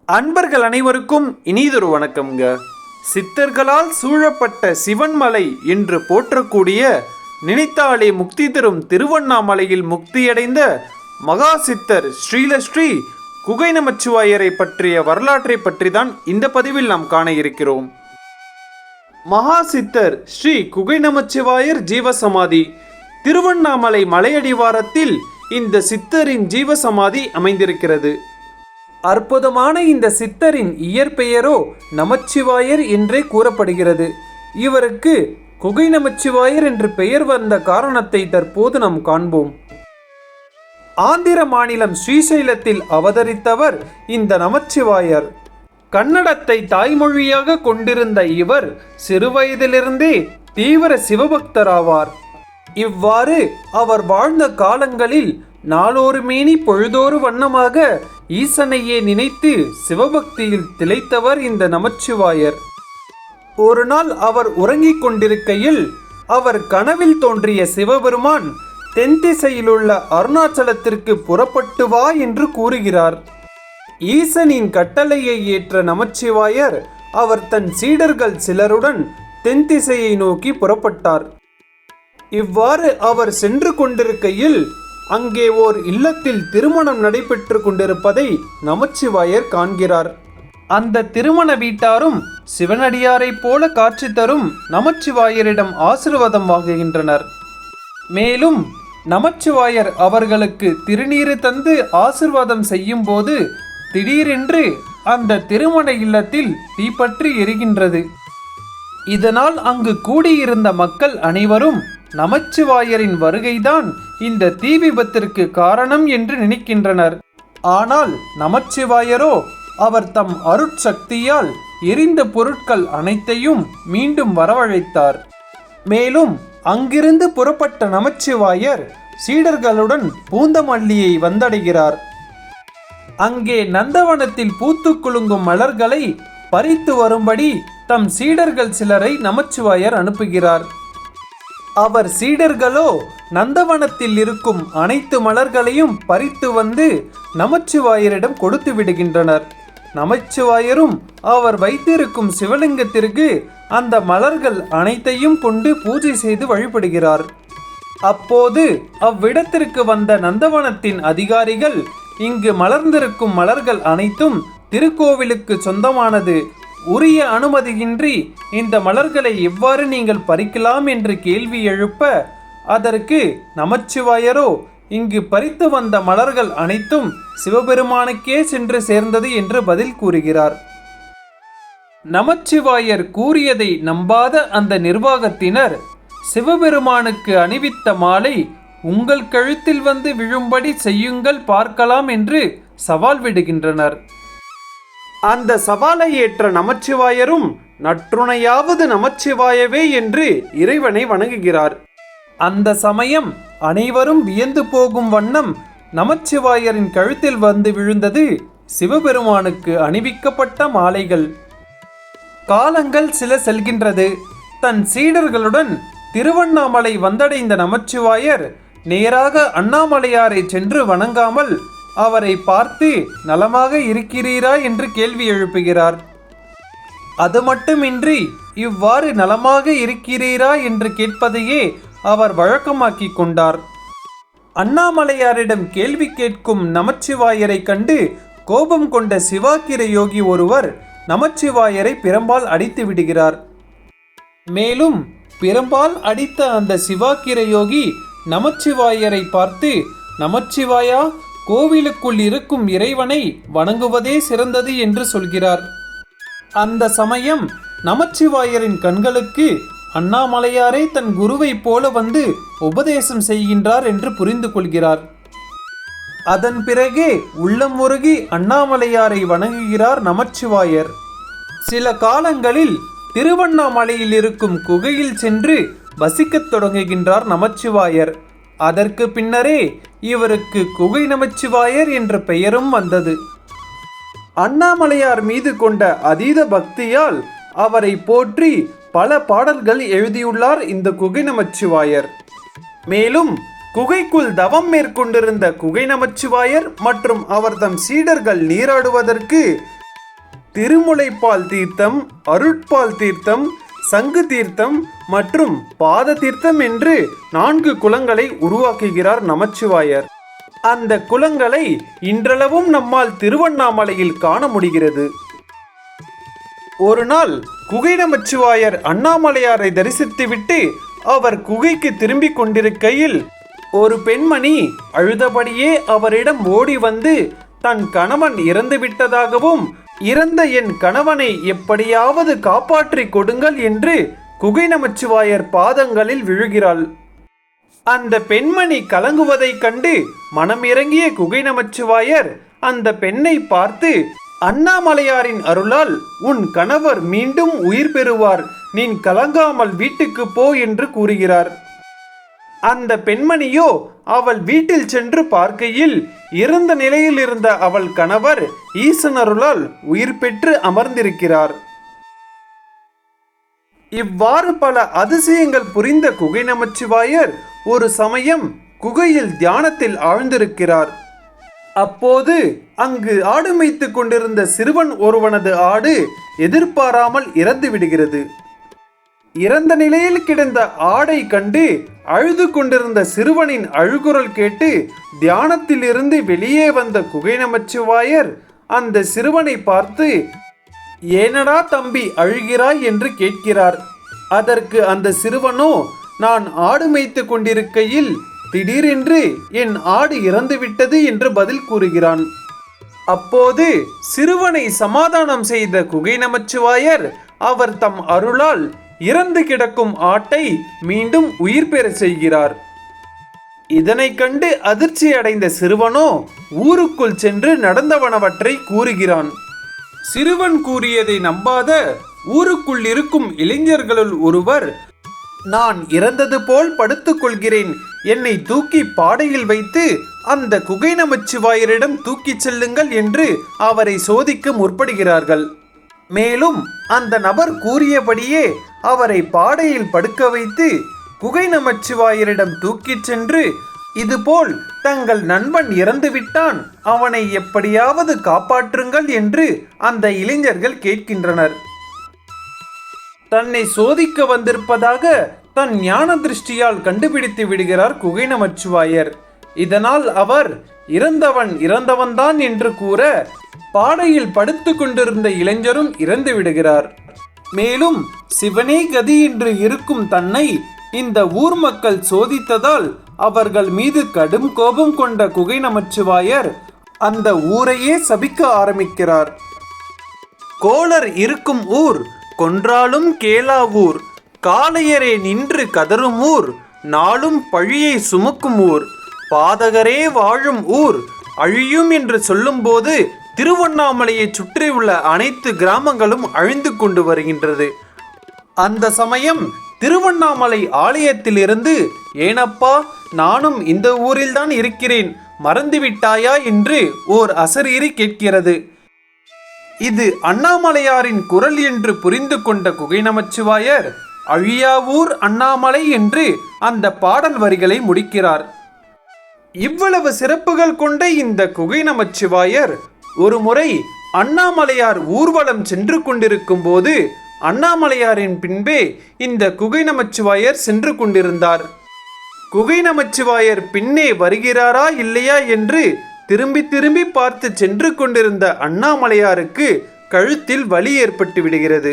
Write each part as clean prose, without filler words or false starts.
அன்பர்கள் அனைவருக்கும் இனிதொரு வணக்கம்ங்க. சித்தர்களால் சூழப்பட்ட சிவன்மலை என்று போற்றக்கூடிய நினைத்தாலே முக்தி தரும் திருவண்ணாமலையில் முக்தியடைந்த மகா சித்தர் ஸ்ரீ குகை நமச்சிவாயரை பற்றிய வரலாற்றை பற்றி தான் இந்த பதிவில் நாம் காண இருக்கிறோம். மகா சித்தர் ஸ்ரீ குகை நமச்சிவாயர் ஜீவசமாதி திருவண்ணாமலை மலையடிவாரத்தில் இந்த சித்தரின் ஜீவசமாதி அமைந்திருக்கிறது. அற்புதமான இந்த சித்தரின் இயற்பெயரோ நமச்சிவாயர் என்றே கூறப்படுகிறது. இவருக்கு குகை நமச்சிவாயர் என்று பெயர் வந்த காரணத்தை தற்போது நாம் காண்போம். ஆந்திர மாநிலம் ஸ்ரீசைலத்தில் அவதரித்தவர் இந்த நமச்சிவாயர். கன்னடத்தை தாய்மொழியாக கொண்டிருந்த இவர் சிறுவயதிலிருந்தே தீவிர சிவபக்தராவார். இவ்வாறு அவர் வாழ்ந்த காலங்களில் நாளொரு மேனி பொழுதோறு வண்ணமாக ஈசனையே நினைத்து சிவபக்தியில் திளைத்தவர் இந்த நமச்சிவாயர். ஒரு நாள் அவர் உறங்கிக் கொண்டிருக்கையில் அவர் கனவில் தோன்றிய சிவபெருமான் தென் திசையிலுள்ள அருணாச்சலத்திற்கு புறப்பட்டு வா என்று கூறுகிறார். ஈசனின் கட்டளையை ஏற்ற நமச்சிவாயர் அவர் தன் சீடர்கள் சிலருடன் தென் திசையை நோக்கி புறப்பட்டார். இவ்வாறு அவர் சென்று கொண்டிருக்கையில் அங்கே ஓர் இல்லத்தில் திருமணம் நடைபெற்று கொண்டிருப்பதை நமச்சிவாயர் காண்கிறார். அந்த திருமண வீட்டாரும் சிவனடியாரை போல காட்சி தரும் நமச்சிவாயரிடம் ஆசீர்வாதம் வாங்குகின்றனர். மேலும் நமச்சிவாயர் அவர்களுக்கு திருநீறு தந்து ஆசீர்வாதம் செய்யும் போது திடீரென்று அந்த திருமண இல்லத்தில் தீப்பற்றி எரிகின்றது. இதனால் அங்கு கூடியிருந்த மக்கள் அனைவரும் நமச்சிவாயரின் வருகைதான் இந்த தீ விபத்திற்கு காரணம் என்று நினைக்கின்றனர். ஆனால் நமச்சிவாயரோ அவர் தம் அருட்சக்தியால் எரிந்த பொருட்கள் அனைத்தையும் மீண்டும் வரவழைத்தார். மேலும் அங்கிருந்து புறப்பட்ட நமச்சிவாயர் சீடர்களுடன் பூந்தமல்லியை வந்தடைகிறார். அங்கே நந்தவனத்தில் பூத்து குலுங்கும் மலர்களை பறித்து வரும்படி தம் சீடர்கள் சிலரை நமச்சிவாயர் அனுப்புகிறார். அவர் சீடர்களோ நந்தவனத்தில் இருக்கும் அனைத்து மலர்களையும் பறித்து வந்து நமச்சிவாயரிடம் கொடுத்து விடுகின்றனர். நமச்சிவாயரும் அவர் வைத்திருக்கும் சிவலிங்கத்திற்கு அந்த மலர்கள் அனைத்தையும் கொண்டு பூஜை செய்து வழிபடுகிறார். அப்போது அவ்விடத்திற்கு வந்த நந்தவனத்தின் அதிகாரிகள், இங்கு மலர்ந்திருக்கும் மலர்கள் அனைத்தும் திருக்கோவிலுக்கு சொந்தமானது, உரிய அனுமதியின்றி இந்த மலர்களை எவ்வாறு நீங்கள் பறிக்கலாம் என்று கேள்வி எழுப்ப, அதற்கு நமச்சிவாயரோ இங்கு பறித்து வந்த மலர்கள் அனைத்தும் சிவபெருமானுக்கே சென்று சேர்ந்தது என்று பதில் கூறுகிறார். நமச்சிவாயர் கூறியதை நம்பாத அந்த நிர்வாகத்தினர் சிவபெருமானுக்கு அணிவித்த மாலை உங்கள் கழுத்தில் வந்து விழும்படி செய்யுங்கள் பார்க்கலாம் என்று சவால் விடுகின்றனர். அந்த சவாலை ஏற்ற நமச்சிவாயரும் நற்றுணையாவது நமச்சிவாயவே என்று இறைவனை வணங்குகிறார். அந்த சமயம் அனைவரும் வியந்து போகும் வண்ணம் நமச்சிவாயரின் கழுத்தில் வந்து விழுந்தது சிவபெருமானுக்கு அணிவிக்கப்பட்ட மாலைகள். காலங்கள் சில செல்கின்றது. தன் சீடர்களுடன் திருவண்ணாமலை வந்தடைந்த நமச்சிவாயர் நேராக அண்ணாமலையாரை சென்று வணங்காமல் அவரை பார்த்து நலமாக இருக்கிறீரா என்று கேள்வி எழுப்புகிறார். அது மட்டுமின்றி இவ்வாறு நலமாக இருக்கிறீரா என்று கேட்பதையே அவர் வழக்கமாக்கி கொண்டார். அண்ணாமலையாரிடம் கேள்வி கேட்கும் நமச்சிவாயரை கண்டு கோபம் கொண்ட சிவாக்கிர யோகி ஒருவர் நமச்சிவாயரை பிரம்பால் அடித்து விடுகிறார். மேலும் பிரம்பால் அடித்த அந்த சிவாக்கிர யோகி நமச்சிவாயரை பார்த்து, நமச்சிவாயா, கோவிலுக்குள் இருக்கும் இறைவனை வணங்குவதே சிறந்தது என்று சொல்கிறார். அந்த சமயம் நமச்சிவாயரின் கண்களுக்கு அண்ணாமலையாரே தன் குருவை போல வந்து உபதேசம் செய்கின்றார் என்று புரிந்து கொள்கிறார். அதன் பிறகே உள்ளம் உருகி அண்ணாமலையாரை வணங்குகிறார் நமச்சிவாயர். சில காலங்களில் திருவண்ணாமலையில் இருக்கும் குகையில் சென்று வசிக்கத் தொடங்குகின்றார் நமச்சிவாயர். அதற்கு பின்னரே இவருக்கு குகை நமச்சிவாயர் என்ற பெயரும் வந்தது. அண்ணாமலையார் மீது கொண்ட அதீத பக்தியால் அவரை போற்றி பல பாடல்கள் எழுதியுள்ளார் இந்த குகை நமச்சிவாயர். மேலும் குகைக்குள் தவம் மேற்கொண்டிருந்த குகை நமச்சிவாயர் மற்றும் அவர் தம் சீடர்கள் நீராடுவதற்கு திருமுலைப்பால் தீர்த்தம், அருட்பால் தீர்த்தம், சங்கு தீர்த்தம் மற்றும் பாத தீர்த்தம் என்று 4 குளங்களை உருவாக்குகிறார் நமச்சிவாயர். அந்த குளங்களை இன்றளவும் நம்மால் திருவண்ணாமலையில் காண முடிகிறது. ஒரு நாள் குகை நமச்சிவாயர் அண்ணாமலையாரை தரிசித்துவிட்டு அவர் குகைக்கு திரும்பிக் கொண்டிருக்கையில் ஒரு பெண்மணி அழுதபடியே அவரிடம் ஓடி வந்து தன் கணவன் இறந்து விட்டதாகவும், இறந்த என் கணவனை எப்படியாவது காப்பாற்றி கொடுங்கள் என்று குகை நமச்சிவாயர் பாதங்களில் விழுகிறாள். அந்த பெண்மணி கலங்குவதைக் கண்டு மனம் இறங்கிய குகை நமச்சிவாயர் அந்த பெண்ணை பார்த்து, அண்ணாமலையாரின் அருளால் உன் கணவர் மீண்டும் உயிர் பெறுவார், நீ கலங்காமல் வீட்டுக்கு போ என்று கூறுகிறார். அந்த பெண்மணியோ அவள் வீட்டில் சென்று பார்க்கையில் இறந்த நிலையில் இருந்த அவள் கணவர் ஈசன் அருளால் உயிர் பெற்று அமர்ந்திருக்கிறார். இவ்வாறு பல அதிசயங்கள் புரிந்த குகை நமச்சிவாயர் ஒரு சமயம் குகையில் தியானத்தில் ஆழ்ந்திருக்கிறார். அப்போது அங்கு ஆடு மேய்த்து கொண்டிருந்த சிறுவன் ஒருவனது ஆடு எதிர்பாராமல் இறந்து விடுகிறது. இறந்த நிலையில் கிடந்த ஆடை கண்டு அழுது கொண்டிருந்த சிறுவனின் அழுகுரல் கேட்டு தியானத்தில் இருந்து வெளியே வந்த குகை நமச்சிவாயர் அந்த சிறுவனை பார்த்து, ஏனடா தம்பி அழுகிறாய் என்று கேட்கிறார். அதற்கு அந்த சிறுவனோ, நான் ஆடு மேய்த்து கொண்டிருக்கையில் திடீரென்று என் ஆடு இறந்துவிட்டது என்று பதில் கூறுகிறான். அப்போது சிறுவனை சமாதானம் செய்த குகை நமச்சிவாயர் அவர் தம் அருளால் இறந்து கிடக்கும் ஆட்டை மீண்டும் உயிர் பெற செய்கிறார். இதனை கண்டு அதிர்ச்சி அடைந்த சிறுவனோ ஊருக்குள் சென்று நடந்தவனவற்றை கூறுகிறான். சிறுவன் கூறியதை நம்பாத ஊருக்குள் இருக்கும் இளைஞர்களுள் ஒருவர், நான் இறந்தது போல் படுத்துக் கொள்கிறேன், என்னை தூக்கி பாடையில் வைத்து அந்த குகை நமச்சிவாயரிடம் தூக்கிச் செல்லுங்கள் என்று அவரை சோதிக்க முற்படுகிறார்கள். மேலும் அந்த நபர் கூறியபடியே அவரை பாடையில் படுக்க வைத்து குகை நமச்சிவாயரிடம் தூக்கிச் சென்று, இதுபோல் தங்கள் நண்பன் இறந்துவிட்டான், அவனை எப்படியாவது காப்பாற்றுங்கள் என்று அந்த இளைஞர்கள் கேட்கின்றனர். தன்னை சோதிக்க வந்திருப்பதாக தன் ஞான திருஷ்டியால் கண்டுபிடித்து விடுகிறார் குகை நமச்சிவாயர். இதனால் அவர் இறந்தவன் இறந்தவன்தான் என்று கூற பாடையில் படுத்து கொண்டிருந்த இளைஞரும் இறந்து விடுகிறார். மேலும் சிவனே கதி என்று இருக்கும் தன்னை இந்த ஊர் மக்கள் சோதித்ததால் அவர்கள் மீது கடும் கோபம் கொண்ட குகை நமச்சிவாயர் அந்த ஊரையே சபிக்க ஆரம்பிக்கிறார். கோளர் இருக்கும் ஊர் கொன்றாலும் கேளா ஊர், காளையரே நின்று கதரும் ஊர், நாளும் பழியை சுமக்கும் ஊர், பாதகரே வாழும் ஊர் அழியும் என்று சொல்லும்போது திருவண்ணாமலையை சுற்றியுள்ள அனைத்து கிராமங்களும் அழிந்து கொண்டு வருகின்றது. அந்த சமயம் திருவண்ணாமலை ஆலயத்திலிருந்து, ஏனப்பா நானும் இந்த ஊரில்தான் இருக்கிறேன், மறந்துவிட்டாயா என்று ஓர் அசரீரி கேட்கிறது. இது அண்ணாமலையாரின் குரல் என்று புரிந்து கொண்ட குகை நமச்சிவாயர் அழியாவூர் அண்ணாமலை என்று அந்த பாடல் வரிகளை முடிக்கிறார். இவ்வளவு சிறப்புகள் கொண்ட இந்த குகை நமச்சிவாயர் ஒரு முறை அண்ணாமலையார் ஊர்வலம் சென்று கொண்டிருக்கும் போது அண்ணாமலையாரின் பின்பே இந்த குகை நமச்சிவாயர் சென்று கொண்டிருந்தார். குகை நமச்சிவாயர் பின்னே வருகிறாரா இல்லையா என்று திரும்பி திரும்பி பார்த்து சென்று கொண்டிருந்த அண்ணாமலையாருக்கு கழுத்தில் வலி ஏற்பட்டு விடுகிறது.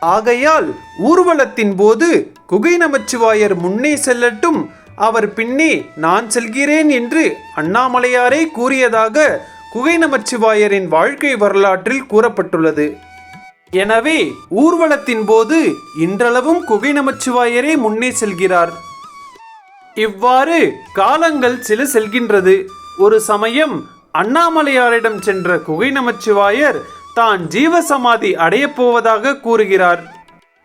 ஆகையால் ஊர்வலத்தின் போது குகை நமச்சிவாயர் முன்னே செல்லட்டும், அவர் பின்னே நான் செல்கிறேன் என்று அண்ணாமலையாரே கூறியதாக குகை நமச்சிவாயரின் வாழ்க்கை வரலாற்றில் கூறப்பட்டுள்ளது. எனவே ஊர்வலத்தின் போது இன்றளவும் குகை நமச்சிவாயரே முன்னே செல்கிறார். இவ்வாறு காலங்கள் சில செல்கின்றது. ஒரு சமயம் அண்ணாமலையாரிடம் சென்ற குகை நமச்சிவாயர் தான் ஜீவசமாதி அடையப் போவதாக கூறுகிறார்.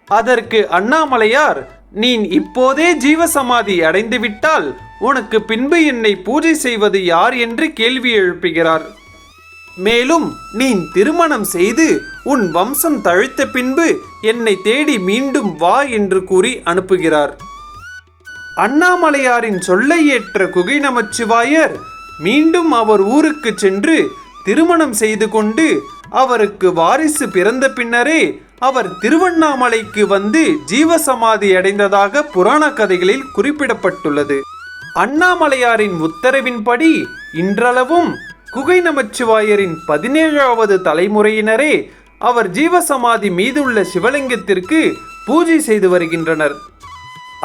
அதற்கு அண்ணாமலையார், நீ இப்போதே ஜீவசமாதி அடைந்துவிட்டால் உனக்கு பின்பு என்னை பூஜை செய்வது யார் என்று கேள்வி எழுப்புகிறார். மேலும் நீ திருமணம் செய்து உன் வம்சம் தழைத்த பின்பு என்னை தேடி மீண்டும் வா என்று கூறி அனுப்புகிறார். அண்ணாமலையாரின் சொல்லை ஏற்ற குகை நமச்சிவாயர் மீண்டும் அவர் ஊருக்கு சென்று திருமணம் செய்து கொண்டு அவருக்கு வாரிசு பிறந்த பின்னரே அவர் திருவண்ணாமலைக்கு வந்து ஜீவசமாதி அடைந்ததாக புராண கதைகளில் குறிப்பிடப்பட்டுள்ளது. அண்ணாமலையாரின் உத்தரவின்படி இன்றளவும் குகை நமச்சிவாயரின் 17வது தலைமுறையினரே அவர் ஜீவசமாதி மீதுள்ள சிவலிங்கத்திற்கு பூஜை செய்து வருகின்றனர்.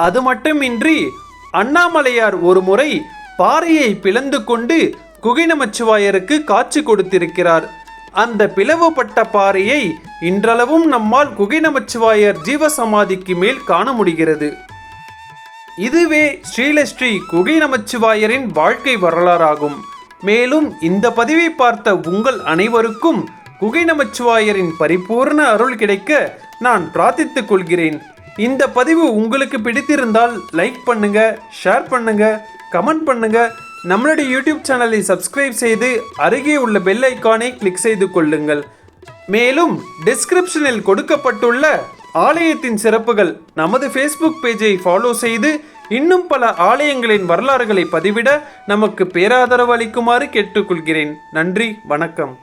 அது மட்டுமின்றி அண்ணாமலையார் ஒரு முறை பாறையை பிளந்து கொண்டு குகை நமச்சிவாயருக்கு காட்சி கொடுத்திருக்கிறார். அந்த பிளவுபட்ட பாறையை இன்றளவும் நம்மால் குகை நமச்சிவாயர் ஜீவசமாதிக்கு மேல் காண முடிகிறது. இதுவே ஸ்ரீலஸ்ரீ குகை நமச்சிவாயரின் வாழ்க்கை வரலாறாகும். மேலும் இந்த பதிவை பார்த்த உங்கள் அனைவருக்கும் குகை நமச்சிவாயரின் பரிபூர்ண அருள் கிடைக்க நான் பிரார்த்தித்துக் கொள்கிறேன். இந்த பதிவு உங்களுக்கு பிடித்திருந்தால் லைக் பண்ணுங்க, ஷேர் பண்ணுங்க, கமெண்ட் பண்ணுங்க. நம்மளுடைய யூடியூப் சேனலை சப்ஸ்கிரைப் செய்து அருகே உள்ள பெல் ஐக்கானை கிளிக் செய்து கொள்ளுங்கள். மேலும் டிஸ்கிரிப்ஷனில் கொடுக்கப்பட்டுள்ள ஆலயத்தின் சிறப்புகள் நமது ஃபேஸ்புக் பேஜை ஃபாலோ செய்து இன்னும் பல ஆலயங்களின் வரலாறுகளை பதிவிட நமக்கு பேராதரவு அளிக்குமாறு கேட்டுக்கொள்கிறேன். நன்றி, வணக்கம்.